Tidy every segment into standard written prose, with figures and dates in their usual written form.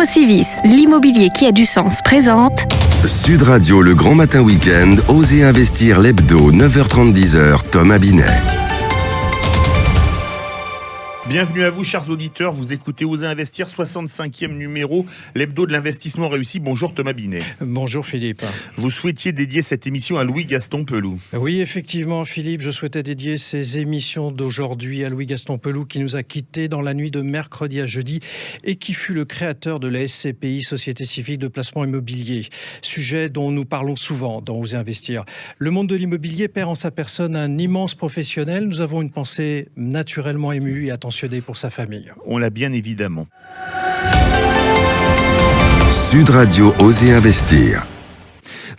Procivis, l'immobilier qui a du sens présente Sud Radio, le grand matin week-end, Osez investir l'hebdo, 9h30-10h, Thomas Binet. Bienvenue à vous, chers auditeurs. Vous écoutez Osez investir, 65e numéro, l'hebdo de l'investissement réussi. Bonjour Thomas Binet. Bonjour Philippe. Vous souhaitiez dédier cette émission à Louis-Gaston Peloux. Oui, effectivement Philippe, je souhaitais dédier ces émissions d'aujourd'hui à Louis-Gaston Peloux qui nous a quittés dans la nuit de mercredi à jeudi et qui fut le créateur de la SCPI, Société Civile de Placement Immobilier. Sujet dont nous parlons souvent dans Osez investir. Le monde de l'immobilier perd en sa personne un immense professionnel. Nous avons une pensée naturellement émue et attentionnée pour sa famille. On l'a bien évidemment. Sud Radio, Osez investir.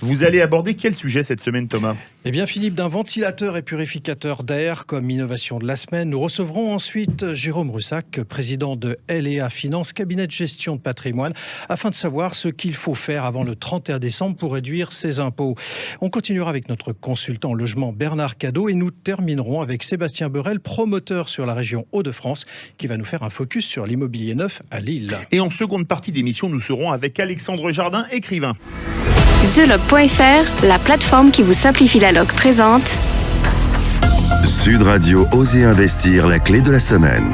Vous allez aborder quel sujet cette semaine, Thomas ? Eh bien, Philippe, d'un ventilateur et purificateur d'air comme innovation de la semaine, nous recevrons ensuite Jérôme Russac, président de L&A Finance, cabinet de gestion de patrimoine, afin de savoir ce qu'il faut faire avant le 31 décembre pour réduire ses impôts. On continuera avec notre consultant en logement Bernard Cadot et nous terminerons avec Sébastien Beurel, promoteur sur la région Hauts-de-France, qui va nous faire un focus sur l'immobilier neuf à Lille. Et en seconde partie d'émission, nous serons avec Alexandre Jardin, écrivain. TheLoc.fr, la plateforme qui vous simplifie la loc présente Sud Radio, Osez investir, la clé de la semaine.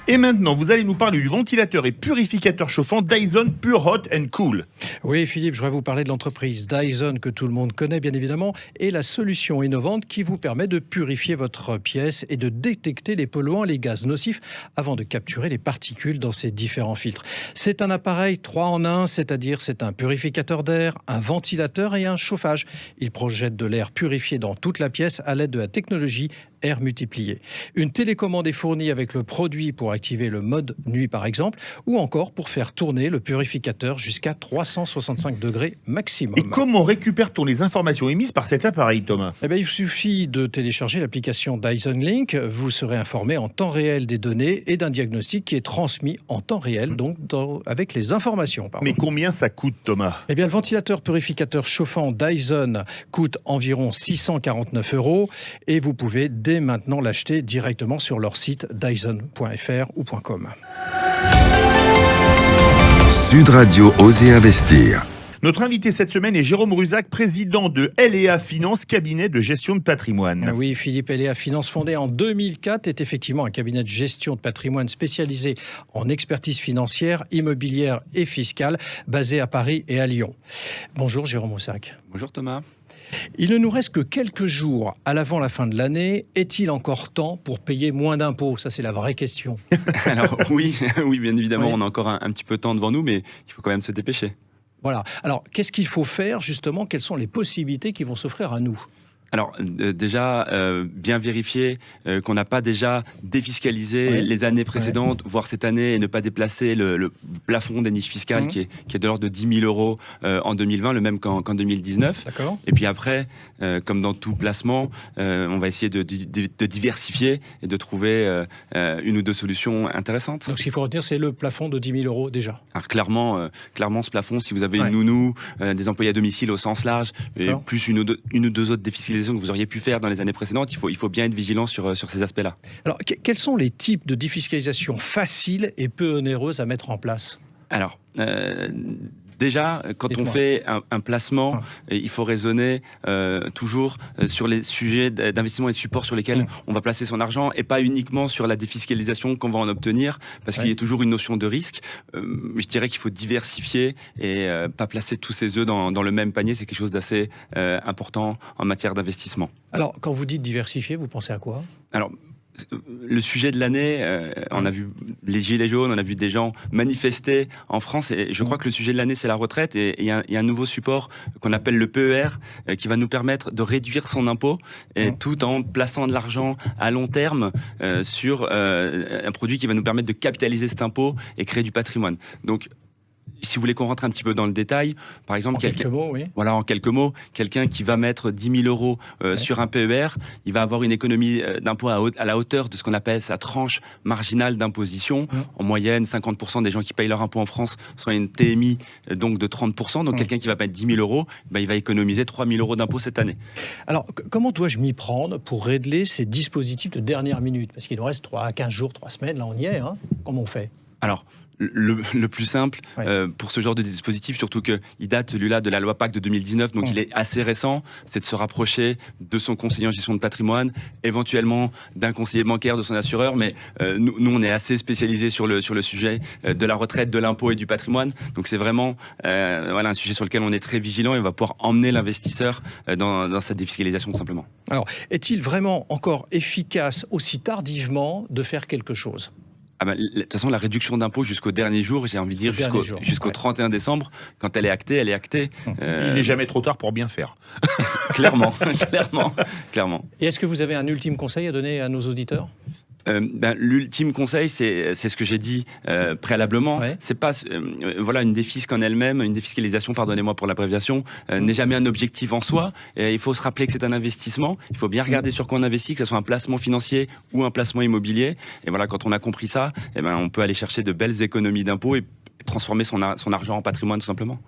Et maintenant, vous allez nous parler du ventilateur et purificateur chauffant Dyson Pure Hot and Cool. Oui, Philippe, je voudrais vous parler de l'entreprise Dyson que tout le monde connaît bien évidemment et la solution innovante qui vous permet de purifier votre pièce et de détecter les polluants, les gaz nocifs avant de capturer les particules dans ces différents filtres. C'est un appareil 3 en 1, c'est-à-dire c'est un purificateur d'air, un ventilateur et un chauffage. Il projette de l'air purifié dans toute la pièce à l'aide de la technologie air multiplié. Une télécommande est fournie avec le produit pour activer le mode nuit par exemple, ou encore pour faire tourner le purificateur jusqu'à 365 degrés maximum. Et comment récupère-t-on les informations émises par cet appareil, Thomas ? Eh bien, il suffit de télécharger l'application Dyson Link. Vous serez informé en temps réel des données et d'un diagnostic qui est transmis en temps réel, donc avec les informations. Mais combien ça coûte, Thomas ? Eh bien, le ventilateur purificateur chauffant Dyson coûte environ 649 € et vous pouvez dès maintenant l'acheter directement sur leur site dyson.fr ou .com. Sud Radio, Osez investir. Notre invité cette semaine est Jérôme Russac, président de L&A Finance, cabinet de gestion de patrimoine. Oui, Philippe, L&A Finance, fondé en 2004, est effectivement un cabinet de gestion de patrimoine spécialisé en expertise financière, immobilière et fiscale, basé à Paris et à Lyon. Bonjour Jérôme Russac. Bonjour Thomas. Il ne nous reste que quelques jours à l'avant la fin de l'année. Est-il encore temps pour payer moins d'impôts ? Ça, c'est la vraie question. Alors oui, bien évidemment, Oui. On a encore un petit peu de temps devant nous, mais il faut quand même se dépêcher. Voilà. Alors, qu'est-ce qu'il faut faire, justement ? Quelles sont les possibilités qui vont s'offrir à nous ? Alors déjà, bien vérifier qu'on n'a pas déjà défiscalisé les années précédentes, voire cette année, et ne pas déplacer le plafond des niches fiscales qui est de l'ordre de 10 000 € en 2020, le même qu'en 2019. D'accord. Et puis après, comme dans tout placement, on va essayer de diversifier et de trouver une ou deux solutions intéressantes. Donc, ce qu'il faut retenir, c'est le plafond de 10 000 € déjà. Alors clairement, ce plafond, si vous avez une nounou, des employés à domicile au sens large, et plus une ou deux autres défiscalisations que vous auriez pu faire dans les années précédentes, il faut bien être vigilant sur ces aspects-là. Alors, quels sont les types de défiscalisation faciles et peu onéreuses à mettre en place ? Alors, déjà, quand on fait un placement, il faut raisonner toujours sur les sujets d'investissement et de support sur lesquels on va placer son argent et pas uniquement sur la défiscalisation qu'on va en obtenir, parce qu'il y a toujours une notion de risque. Je dirais qu'il faut diversifier et pas placer tous ses œufs dans le même panier. C'est quelque chose d'assez important en matière d'investissement. Alors, quand vous dites diversifier, vous pensez à quoi ? Alors, le sujet de l'année, on a vu les gilets jaunes, on a vu des gens manifester en France, et je crois que le sujet de l'année, c'est la retraite, et il y a un nouveau support qu'on appelle le PER, qui va nous permettre de réduire son impôt, et tout en plaçant de l'argent à long terme sur un produit qui va nous permettre de capitaliser cet impôt et créer du patrimoine. Donc, si vous voulez qu'on rentre un petit peu dans le détail, par exemple, en quelques mots, quelqu'un qui va mettre 10 000 € sur un PER, il va avoir une économie d'impôt à la hauteur de ce qu'on appelle sa tranche marginale d'imposition. En moyenne, 50% des gens qui payent leur impôt en France sont à une TMI donc de 30%. Donc quelqu'un qui va mettre 10 000 €, il va économiser 3 000 € d'impôt cette année. Alors, comment dois-je m'y prendre pour régler ces dispositifs de dernière minute ? Parce qu'il nous reste 15 jours, 3 semaines, là on y est. Comment on fait ? Alors, le plus simple pour ce genre de dispositif, surtout qu'il date celui-là de la loi Pacte de 2019, donc il est assez récent, c'est de se rapprocher de son conseiller en gestion de patrimoine, éventuellement d'un conseiller bancaire, de son assureur, mais nous on est assez spécialisés sur le sujet de la retraite, de l'impôt et du patrimoine, donc c'est vraiment un sujet sur lequel on est très vigilant et on va pouvoir emmener l'investisseur dans sa défiscalisation tout simplement. Alors, est-il vraiment encore efficace aussi tardivement de faire quelque chose ? De toute façon, la réduction d'impôt jusqu'au dernier jour, j'ai envie de dire jusqu'au 31 décembre, quand elle est actée, elle est actée. Il n'est jamais trop tard pour bien faire. Clairement. Et est-ce que vous avez un ultime conseil à donner à nos auditeurs ? L'ultime conseil, c'est ce que j'ai dit préalablement. C'est pas une défisque en elle-même, une défiscalisation, pardonnez-moi pour l'abréviation, n'est jamais un objectif en soi. Il faut se rappeler que c'est un investissement. Il faut bien regarder sur quoi on investit, que ce soit un placement financier ou un placement immobilier. Et voilà, quand on a compris ça, on peut aller chercher de belles économies d'impôts et transformer son argent en patrimoine tout simplement.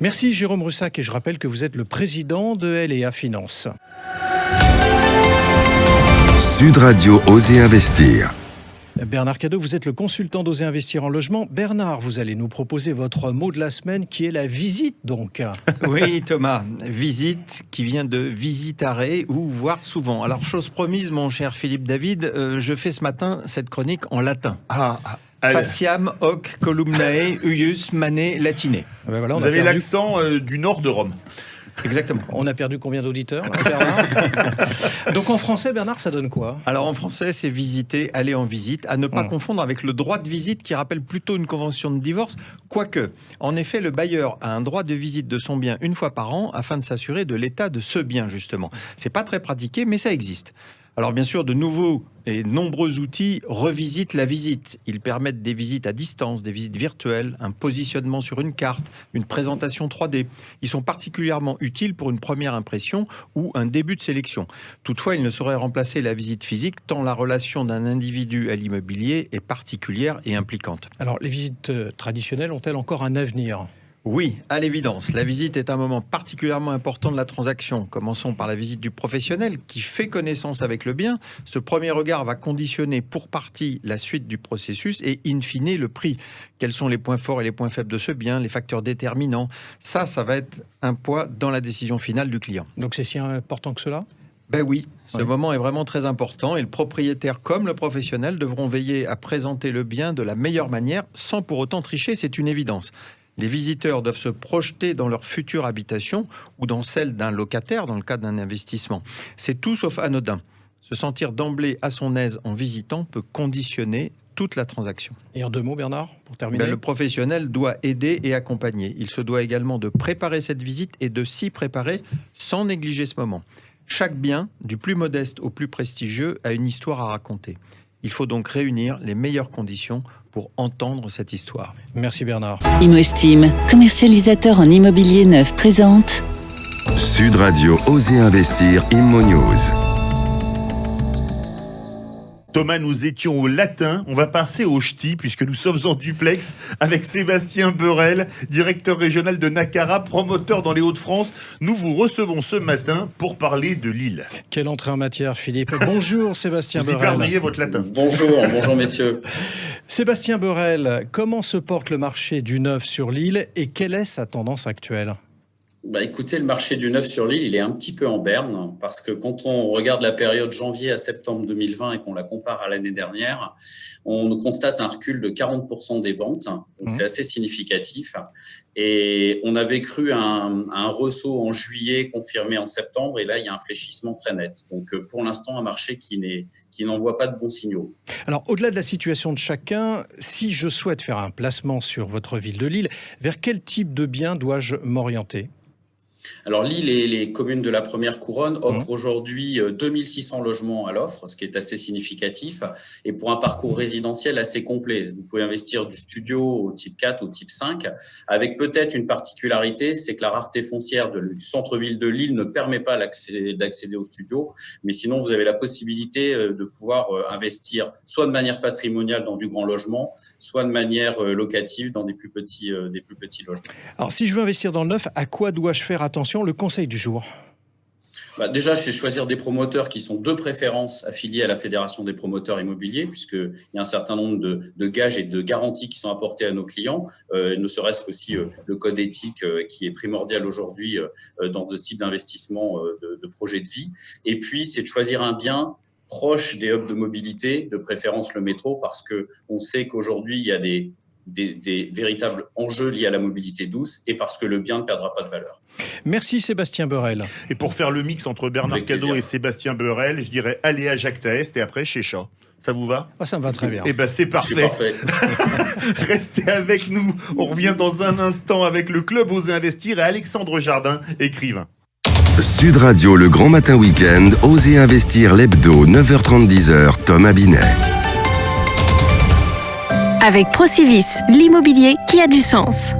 Merci Jérôme Russac et je rappelle que vous êtes le président de LEA Finance. Sud Radio Oser Investir. Bernard Cadot, vous êtes le consultant d'Oser Investir en logement. Bernard, vous allez nous proposer votre mot de la semaine qui est la visite donc. Oui Thomas, visite qui vient de visitare ou voir souvent. Alors chose promise mon cher Philippe David, je fais ce matin cette chronique en latin. Faciam hoc columnae huius mane latine. Voilà, vous avez l'accent du nord de Rome. Exactement. On a perdu combien d'auditeurs? Donc en français, Bernard, ça donne quoi? Alors en français, c'est visiter, aller en visite, à ne pas confondre avec le droit de visite qui rappelle plutôt une convention de divorce. Quoique, en effet, le bailleur a un droit de visite de son bien une fois par an afin de s'assurer de l'état de ce bien, justement. C'est pas très pratiqué, mais ça existe. Alors bien sûr, de nouveaux et nombreux outils revisitent la visite. Ils permettent des visites à distance, des visites virtuelles, un positionnement sur une carte, une présentation 3D. Ils sont particulièrement utiles pour une première impression ou un début de sélection. Toutefois, ils ne sauraient remplacer la visite physique tant la relation d'un individu à l'immobilier est particulière et impliquante. Alors, les visites traditionnelles ont-elles encore un avenir ? Oui, à l'évidence. La visite est un moment particulièrement important de la transaction. Commençons par la visite du professionnel qui fait connaissance avec le bien. Ce premier regard va conditionner pour partie la suite du processus et in fine le prix. Quels sont les points forts et les points faibles de ce bien, les facteurs déterminants. Ça va être un poids dans la décision finale du client. Donc c'est si important que cela ? Ben oui, ce moment est vraiment très important et le propriétaire comme le professionnel devront veiller à présenter le bien de la meilleure manière sans pour autant tricher, c'est une évidence. Les visiteurs doivent se projeter dans leur future habitation ou dans celle d'un locataire dans le cadre d'un investissement. C'est tout sauf anodin. Se sentir d'emblée à son aise en visitant peut conditionner toute la transaction. Et en 2 mots, Bernard, pour terminer ? Le professionnel doit aider et accompagner. Il se doit également de préparer cette visite et de s'y préparer sans négliger ce moment. Chaque bien, du plus modeste au plus prestigieux, a une histoire à raconter. Il faut donc réunir les meilleures conditions pour entendre cette histoire. Merci Bernard. ImmoEstime, commercialisateur en immobilier neuf, présente Sud Radio Oser Investir Immo News. Thomas, nous étions au latin, on va passer au ch'ti puisque nous sommes en duplex avec Sébastien Beurel, directeur régional de Nacara, promoteur dans les Hauts-de-France. Nous vous recevons ce matin pour parler de Lille. Quelle entrée en matière, Philippe. Bonjour Sébastien Beurel. Vous y perdriez votre latin. Bonjour messieurs. Sébastien Beurel, comment se porte le marché du neuf sur l'île et quelle est sa tendance actuelle ? Écoutez, le marché du neuf sur l'île, il est un petit peu en berne parce que quand on regarde la période janvier à septembre 2020 et qu'on la compare à l'année dernière, on constate un recul de 40% des ventes. Donc, c'est assez significatif. Et on avait cru un ressaut en juillet confirmé en septembre. Et là, il y a un fléchissement très net. Donc, pour l'instant, un marché qui n'envoie pas de bons signaux. Alors, au-delà de la situation de chacun, si je souhaite faire un placement sur votre ville de Lille, vers quel type de bien dois-je m'orienter ? Alors Lille et les communes de la première couronne offrent aujourd'hui 2600 logements à l'offre, ce qui est assez significatif, et pour un parcours résidentiel assez complet. Vous pouvez investir du studio au type 4, au type 5, avec peut-être une particularité, c'est que la rareté foncière du centre-ville de Lille ne permet pas d'accéder au studio, mais sinon vous avez la possibilité de pouvoir investir soit de manière patrimoniale dans du grand logement, soit de manière locative dans des plus petits logements. Alors si je veux investir dans le neuf, à quoi dois-je faire attention, le conseil du jour? Déjà, chez Choisir des promoteurs qui sont de préférence affiliés à la Fédération des promoteurs immobiliers, puisqu'il y a un certain nombre de gages et de garanties qui sont apportés à nos clients, ne serait-ce qu'aussi le code éthique qui est primordial aujourd'hui dans ce type d'investissement de projet de vie. Et puis, c'est de choisir un bien proche des hubs de mobilité, de préférence le métro, parce qu'on sait qu'aujourd'hui, il y a des véritables enjeux liés à la mobilité douce et parce que le bien ne perdra pas de valeur. Merci Sébastien Borel. Et pour faire le mix entre Bernard Cadot et Sébastien Borel, je dirais allez à Jacques Taest et après chez Chat. Ça vous va ? Ça me va très bien. Eh ben c'est parfait. Restez avec nous. On revient dans un instant avec le Club Osez Investir et Alexandre Jardin, écrivain. Sud Radio, le grand matin week-end, Osez Investir l'hebdo, 9h30, 10h, Thomas Binet. Avec Procivis, l'immobilier qui a du sens.